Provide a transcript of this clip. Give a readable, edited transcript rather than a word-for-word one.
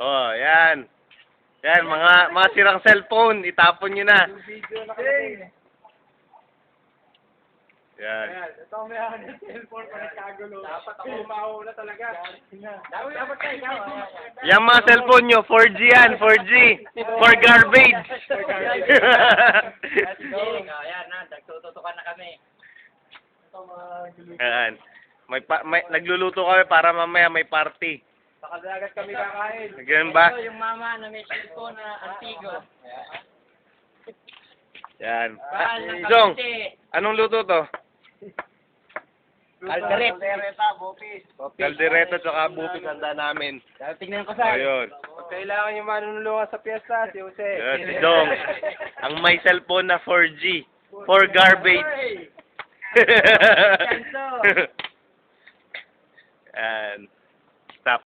Oh, yan. Yan, mga sirang cellphone, itapon nyo na. Video na kami. Yan. Ito may ng cellphone pa nagkagulo. Dapat ako mauna talaga. Dapat kayo ikaw. Yan mga cellphone nyo, 4G yan, 4G. For garbage. Ayan na, nagtututukan na kami. Yan. May nagluluto kami para mamaya may party. Sa kadagat kami kakain. Ganun ba? Ito yung mama na may cellphone na antigo. Yan. Ng Jong, Cavite. anong luto to? Caldereta, bopis. Caldereta tsaka bupis handa namin. Tingnan ko sa. Ayun. Kailangan yung manunulungan sa piyesta, si Jose. Yan, si Jong. Ang may cellphone na 4G. For garbage. Yan. Stop.